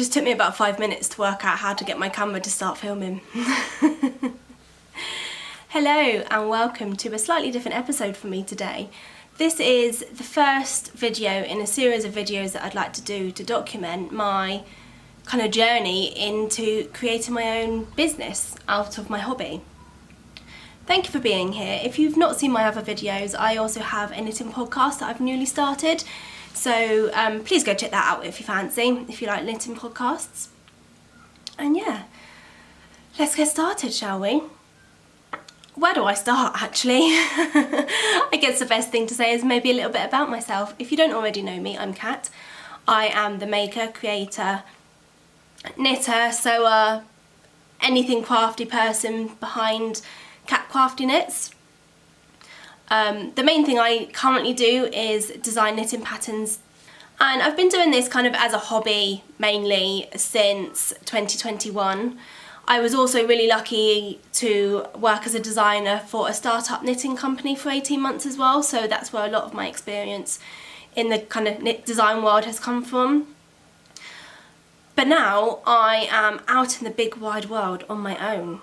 just took me about 5 minutes to work out how to get my camera to start filming. Hello and welcome to a slightly different episode for me today. This is the first video in a series of videos that I'd like to do to document my kind of journey into creating my own business out of my hobby. Thank you for being here. If you've not seen my other videos, I also have a knitting podcast that I've newly started. So please go check that out if you fancy, if you like knitting podcasts. And yeah, let's get started, shall we? Where do I start, actually? I guess the best thing to say is maybe a little bit about myself. If you don't already know me, I'm Kat. I am the maker, creator, knitter, sewer, anything crafty person behind Kat Crafty Knits. The main thing I currently do is design knitting patterns, and I've been doing this kind of as a hobby mainly since 2021. I was also really lucky to work as a designer for a startup knitting company for 18 months as well, so that's where a lot of my experience in the kind of knit design world has come from. But now I am out in the big wide world on my own.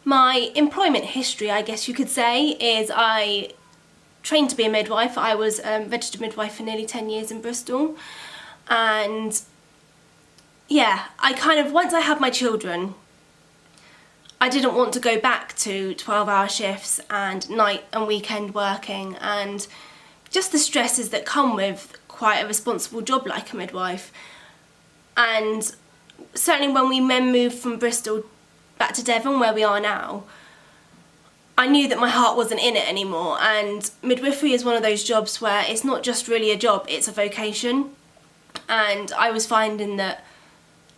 My employment history, I guess you could say, is I trained to be a midwife. I was a registered midwife for nearly 10 years in Bristol, and yeah, I kind of, once I had my children, I didn't want to go back to 12-hour shifts and night and weekend working and just the stresses that come with quite a responsible job like a midwife. And certainly when we then moved from Bristol back to Devon, where we are now, I knew that my heart wasn't in it anymore, and midwifery is one of those jobs where it's not just really a job, it's a vocation. And I was finding that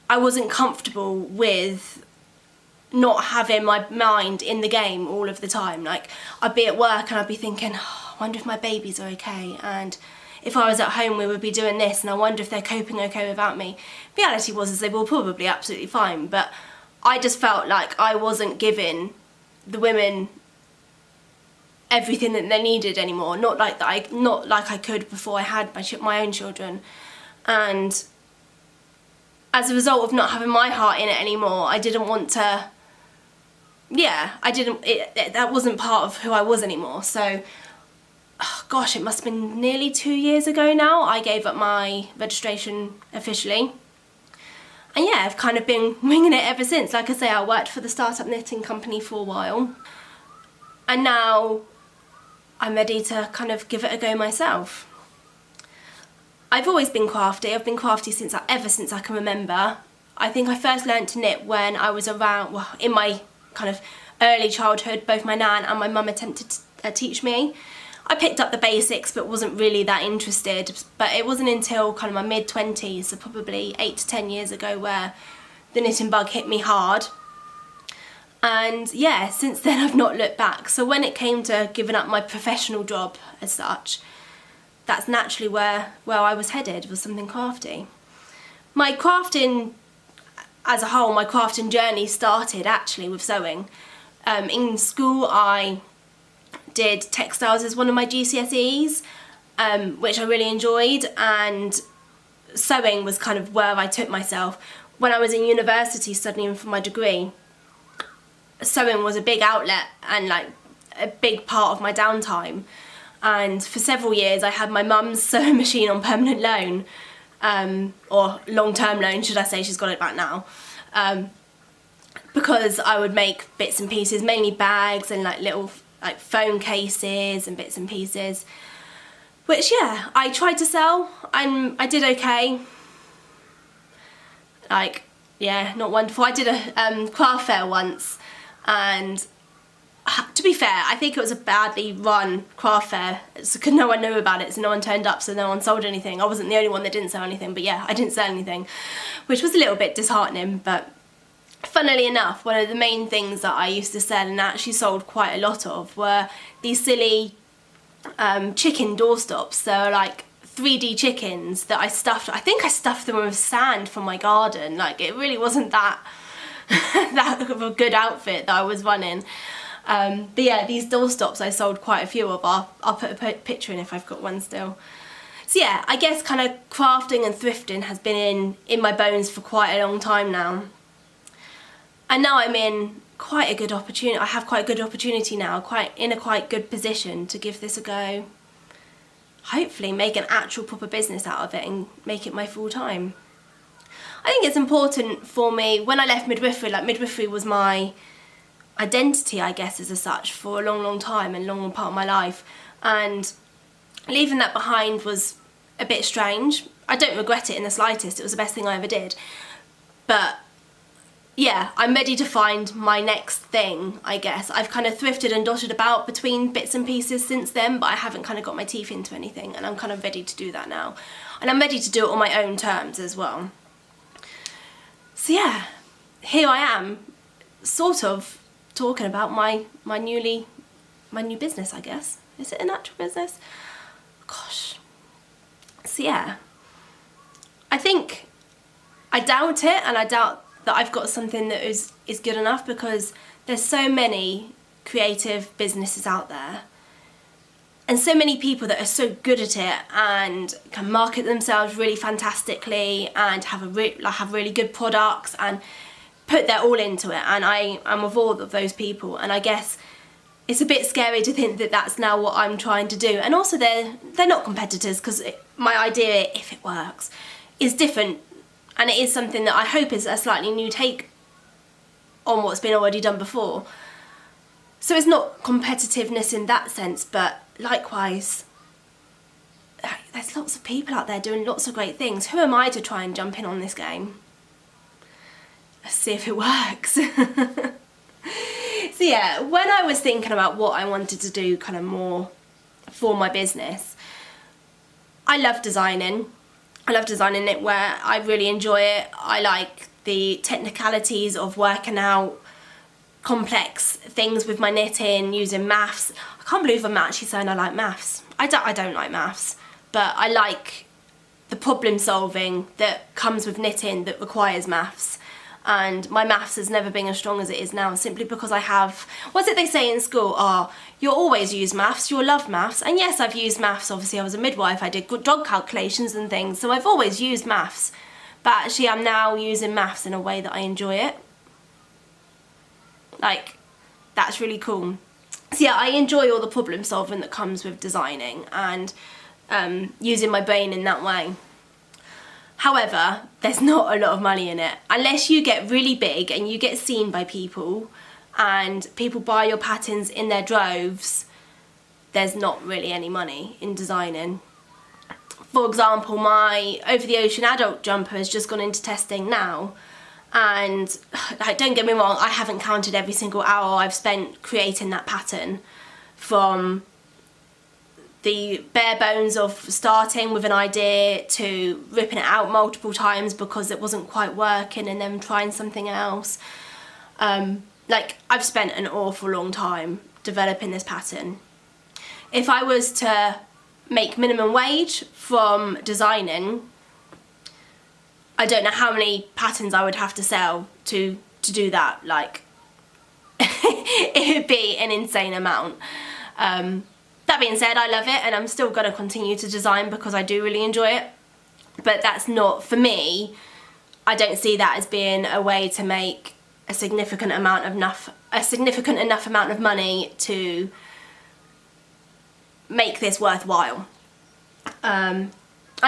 I wasn't comfortable with not having my mind in the game all of the time. Like, I'd be at work and I'd be thinking, oh, I wonder if my babies are okay, and if I was at home we would be doing this, and I wonder if they're coping okay without me. Reality was is they were probably absolutely fine, but I just felt like I wasn't giving the women everything that they needed anymore. Not like I could before I had my own children. And as a result of not having my heart in it anymore, I didn't want to. Yeah, that wasn't part of who I was anymore. So, oh gosh, it must have been nearly 2 years ago now. I gave up my registration officially. And yeah, I've kind of been winging it ever since. Like I say, I worked for the startup knitting company for a while, and now I'm ready to kind of give it a go myself. I've always been crafty. I've been crafty ever since I can remember. I think I first learned to knit when I was around, well, in my kind of early childhood. Both my nan and my mum attempted to teach me. I picked up the basics but wasn't really that interested, but it wasn't until kind of my mid-20s, so probably 8 to 10 years ago, where the knitting bug hit me hard. And yeah, since then I've not looked back. So when it came to giving up my professional job as such, that's naturally where I was headed, was something crafty. My crafting as a whole, my crafting journey started actually with sewing. In school I did textiles as one of my GCSEs, which I really enjoyed, and sewing was kind of where I took myself. When I was in university studying for my degree, sewing was a big outlet and like a big part of my downtime. And for several years I had my mum's sewing machine on permanent loan, or long-term loan should I say, she's got it back now, because I would make bits and pieces, mainly bags and like little like phone cases and bits and pieces, which yeah, I tried to sell and I did okay. Like, yeah, not wonderful. I did a craft fair once, and to be fair, I think it was a badly run craft fair, so no one knew about it, so no one turned up, so no one sold anything. I wasn't the only one that didn't sell anything, but yeah, I didn't sell anything, which was a little bit disheartening. But funnily enough, one of the main things that I used to sell and actually sold quite a lot of were these silly chicken doorstops. So like 3D chickens that I stuffed. I think I stuffed them with sand from my garden. Like, it really wasn't that of a good outfit that I was running. But yeah, these doorstops I sold quite a few of. I'll put a picture in if I've got one still. So yeah, I guess kind of crafting and thrifting has been in my bones for quite a long time now. And now I'm in quite a good opportunity. I have quite a good opportunity now, in a quite good position to give this a go. Hopefully make an actual proper business out of it and make it my full time. I think it's important for me, when I left midwifery, like midwifery was my identity, I guess, as such, for a long time and long part of my life. And leaving that behind was a bit strange. I don't regret it in the slightest. It was the best thing I ever did. But yeah, I'm ready to find my next thing, I guess. I've kind of thrifted and dotted about between bits and pieces since then, but I haven't kind of got my teeth into anything, and I'm kind of ready to do that now. And I'm ready to do it on my own terms as well. So yeah, here I am, sort of talking about my new business, I guess. Is it an actual business? Gosh. So yeah, I think I doubt it, and I doubt that I've got something that is good enough, because there's so many creative businesses out there and so many people that are so good at it and can market themselves really fantastically and have really good products and put their all into it, and I'm with all of those people. And I guess it's a bit scary to think that that's now what I'm trying to do. And also they're not competitors, because my idea, if it works, is different. And it is something that I hope is a slightly new take on what's been already done before. So it's not competitiveness in that sense, but likewise, there's lots of people out there doing lots of great things. Who am I to try and jump in on this game? Let's see if it works. So yeah, when I was thinking about what I wanted to do kind of more for my business, I love designing. I love designing knitwear. I really enjoy it. I like the technicalities of working out complex things with my knitting, using maths. I can't believe I'm actually saying I like maths. I don't like maths, but I like the problem solving that comes with knitting that requires maths. And my maths has never been as strong as it is now, simply because I have, what's it they say in school? You'll always use maths, you'll love maths. And yes, I've used maths. Obviously I was a midwife, I did good dog calculations and things, so I've always used maths. But actually I'm now using maths in a way that I enjoy it. Like, that's really cool. So yeah, I enjoy all the problem solving that comes with designing and using my brain in that way. However, there's not a lot of money in it. Unless you get really big and you get seen by people and people buy your patterns in their droves, there's not really any money in designing. For example, my over-the-ocean adult jumper has just gone into testing now, and like, don't get me wrong, I haven't counted every single hour I've spent creating that pattern, from the bare bones of starting with an idea to ripping it out multiple times because it wasn't quite working and then trying something else. Like, I've spent an awful long time developing this pattern. If I was to make minimum wage from designing, I don't know how many patterns I would have to sell to do that. Like, it would be an insane amount. That being said, I love it, and I'm still going to continue to design because I do really enjoy it. But that's not, for me, I don't see that as being a way to make a significant enough amount of money to make this worthwhile. I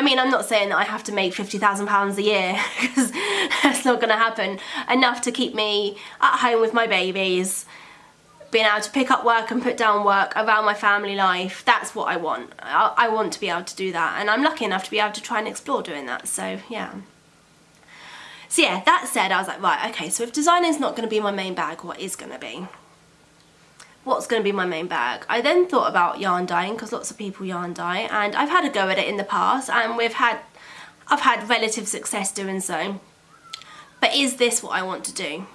mean, I'm not saying that I have to make £50,000 a year, because that's not going to happen. Enough to keep me at home with my babies, being able to pick up work and put down work around my family life. That's what I want. I want to be able to do that, and I'm lucky enough to be able to try and explore doing that, so yeah. So yeah, that said, I was like, right, okay, so if designing's not going to be my main bag, what is going to be? What's going to be my main bag? I then thought about yarn dyeing, because lots of people yarn dye, and I've had a go at it in the past, and I've had relative success doing so. But is this what I want to do?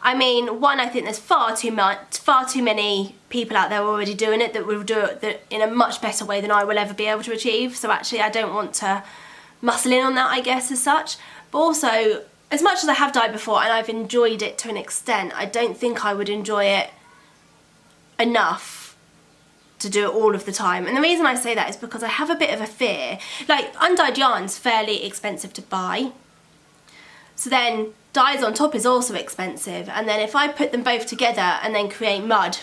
I mean, one, I think there's far too many people out there already doing it that will do it in a much better way than I will ever be able to achieve. So actually, I don't want to muscle in on that, I guess, as such. But also, as much as I have dyed before and I've enjoyed it to an extent, I don't think I would enjoy it enough to do it all of the time. And the reason I say that is because I have a bit of a fear. Like, undyed yarn's fairly expensive to buy. So then dyes on top is also expensive. And then if I put them both together and then create mud,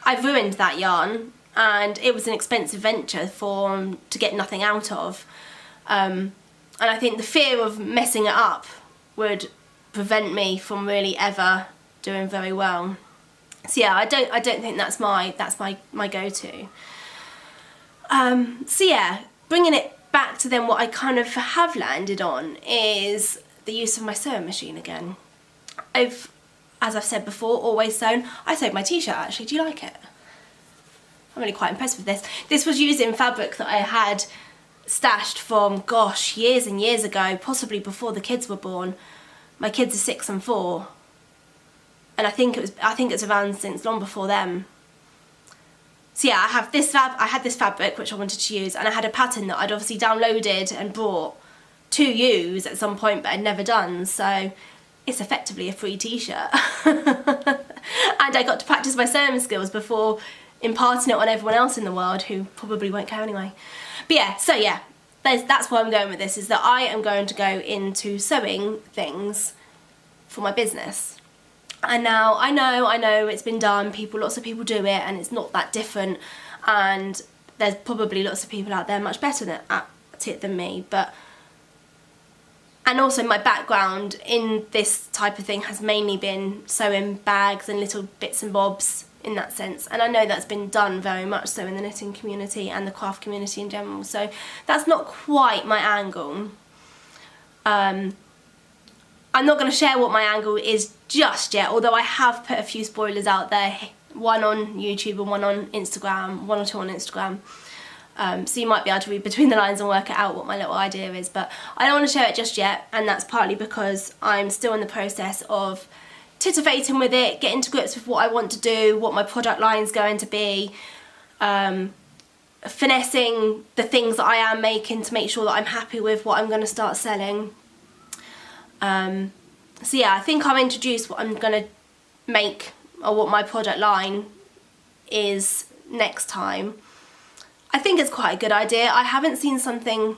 I've ruined that yarn. And it was an expensive venture to get nothing out of. And I think the fear of messing it up would prevent me from really ever doing very well. So yeah, I don't think that's my go-to. So yeah, bringing it back to then what I kind of have landed on is the use of my sewing machine again. As I've said before, always sewn. I sewed my t-shirt actually. Do you like it? I'm really quite impressed with this. This was using fabric that I had stashed from, gosh, years and years ago, possibly before the kids were born. My kids are 6 and 4. And I think it's around since long before them. So yeah, I had this fabric which I wanted to use, and I had a pattern that I'd obviously downloaded and brought to use at some point, but I'd never done. So it's effectively a free t-shirt. And I got to practice my sewing skills before imparting it on everyone else in the world who probably won't care anyway. But yeah, so yeah, that's where I'm going with this, is that I am going to go into sewing things for my business. And now I know it's been done, lots of people do it, and it's not that different, and there's probably lots of people out there much better at it than me, and also my background in this type of thing has mainly been sewing bags and little bits and bobs in that sense, and I know that's been done very much so in the knitting community and the craft community in general, so that's not quite my angle. I'm not going to share what my angle is just yet, although I have put a few spoilers out there, one on YouTube and one on Instagram, one or two on Instagram, so you might be able to read between the lines and work it out what my little idea is, but I don't want to share it just yet, and that's partly because I'm still in the process of titivating with it, getting to grips with what I want to do, what my product line's going to be, finessing the things that I am making to make sure that I'm happy with what I'm going to start selling. So yeah, I think I'll introduce what I'm going to make, or what my product line is, next time. I think it's quite a good idea. I haven't seen something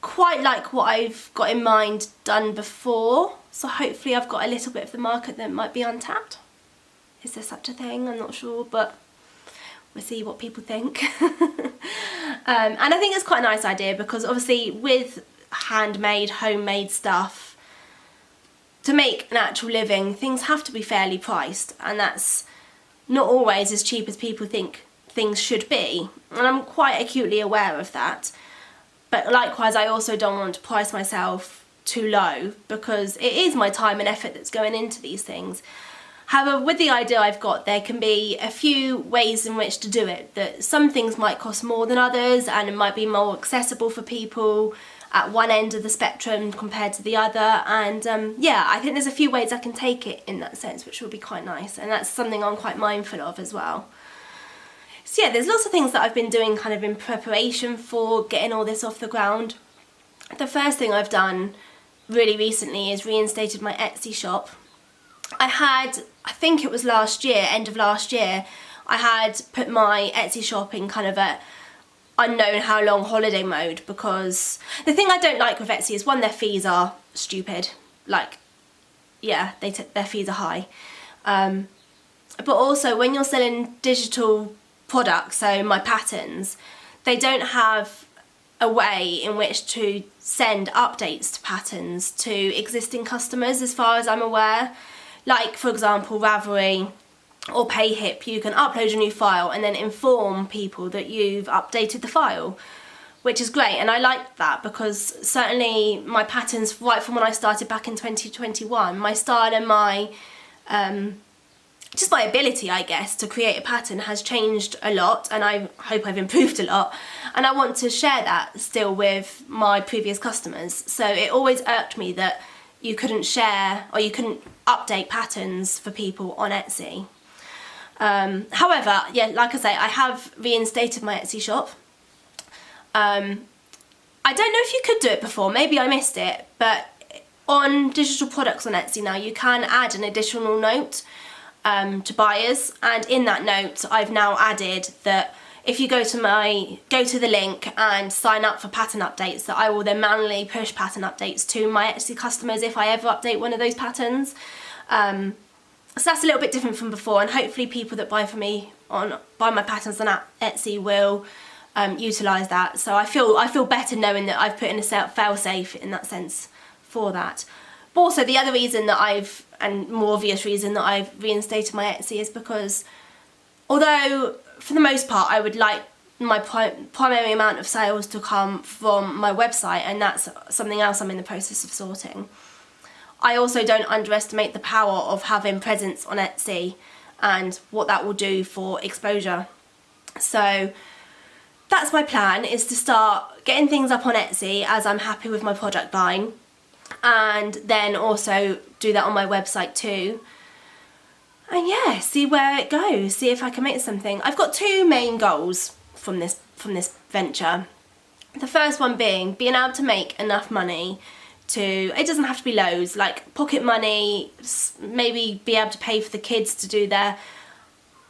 quite like what I've got in mind done before, so hopefully I've got a little bit of the market that might be untapped. Is there such a thing? I'm not sure, but we'll see what people think. And I think it's quite a nice idea, because obviously with handmade, homemade stuff, to make an actual living, things have to be fairly priced, and that's not always as cheap as people think things should be, and I'm quite acutely aware of that. But likewise, I also don't want to price myself too low, because it is my time and effort that's going into these things. However, with the idea I've got, there can be a few ways in which to do it. That some things might cost more than others, and it might be more accessible for people at one end of the spectrum compared to the other, and yeah, I think there's a few ways I can take it in that sense, which will be quite nice, and that's something I'm quite mindful of as well. So yeah, there's lots of things that I've been doing kind of in preparation for getting all this off the ground. The first thing I've done really recently is reinstated my Etsy shop. I think it was last year, end of last year, I had put my Etsy shop in kind of a unknown how long holiday mode, because the thing I don't like with Etsy is, one, their fees are stupid. Like, yeah, their fees are high. But also when you're selling digital products, so my patterns, they don't have a way in which to send updates to patterns to existing customers, as far as I'm aware. Like, for example, Ravelry or Payhip, you can upload a new file and then inform people that you've updated the file, which is great, and I like that, because certainly my patterns, right from when I started back in 2021, my style and my just my ability, I guess, to create a pattern has changed a lot, and I hope I've improved a lot, and I want to share that still with my previous customers. So it always irked me that you couldn't share, or you couldn't update patterns for people on Etsy. However, yeah, like I say, I have reinstated my Etsy shop. I don't know if you could do it before, maybe I missed it, but on digital products on Etsy now, you can add an additional note. to buyers, and in that note I've now added that if you go to the link and sign up for pattern updates, that I will then manually push pattern updates to my Etsy customers if I ever update one of those patterns. So that's a little bit different from before, and hopefully people that buy from me buy my patterns on Etsy will utilise that. So I feel better knowing that I've put in a fail safe in that sense for that. But also the other reason and more obvious reason that I've reinstated my Etsy is because although for the most part I would like my primary amount of sales to come from my website, and that's something else I'm in the process of sorting, I also don't underestimate the power of having presence on Etsy and what that will do for exposure. So that's my plan, is to start getting things up on Etsy as I'm happy with my product line, and then also do that on my website too. And yeah, see where it goes, see if I can make something. I've got two main goals from this venture. The first one being able to make enough money it doesn't have to be loads, like pocket money, maybe be able to pay for the kids to do their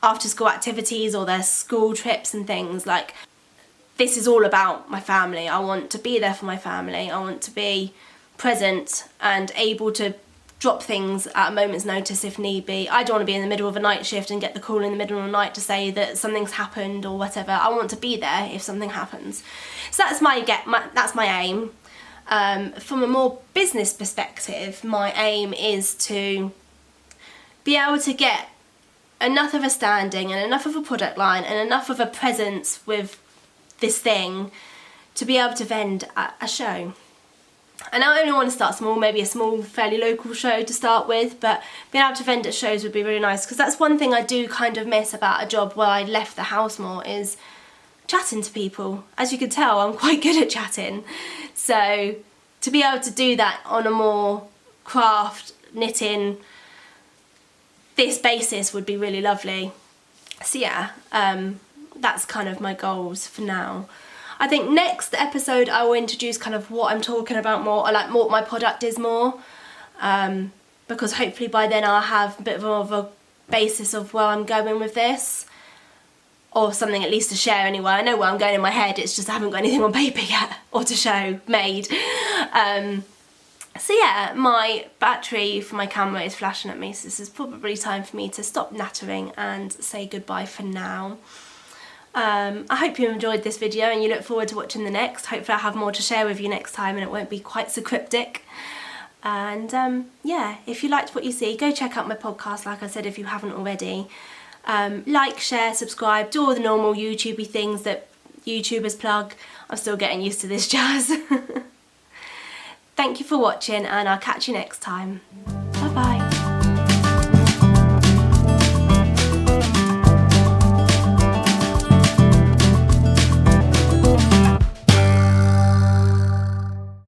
after school activities or their school trips and things. Like, this is all about my family. I want to be there for my family. I want to be present and able to drop things at a moment's notice if need be. I don't want to be in the middle of a night shift and get the call in the middle of the night to say that something's happened or whatever. I want to be there if something happens. So that's my aim. From a more business perspective, my aim is to be able to get enough of a standing and enough of a product line and enough of a presence with this thing to be able to vend at a show. And I only want to start small, maybe a small, fairly local show to start with, but being able to vend at shows would be really nice, because that's one thing I do kind of miss about a job where I left the house more, is chatting to people. As you can tell, I'm quite good at chatting. So to be able to do that on a more craft, knitting, this basis would be really lovely. So yeah, that's kind of my goals for now. I think next episode I will introduce kind of what I'm talking about more, or like what my product is more, because hopefully by then I'll have a bit more of a basis of where I'm going with this, or something at least to share anyway. I know where I'm going in my head, it's just I haven't got anything on paper yet or to show made. So yeah, my battery for my camera is flashing at me, so this is probably time for me to stop nattering and say goodbye for now. I hope you enjoyed this video and you look forward to watching the next. Hopefully I'll have more to share with you next time and it won't be quite so cryptic. And yeah, if you liked what you see, go check out my podcast, like I said, if you haven't already. Like, share, subscribe, do all the normal YouTubey things that YouTubers plug. I'm still getting used to this jazz. Thank you for watching, and I'll catch you next time.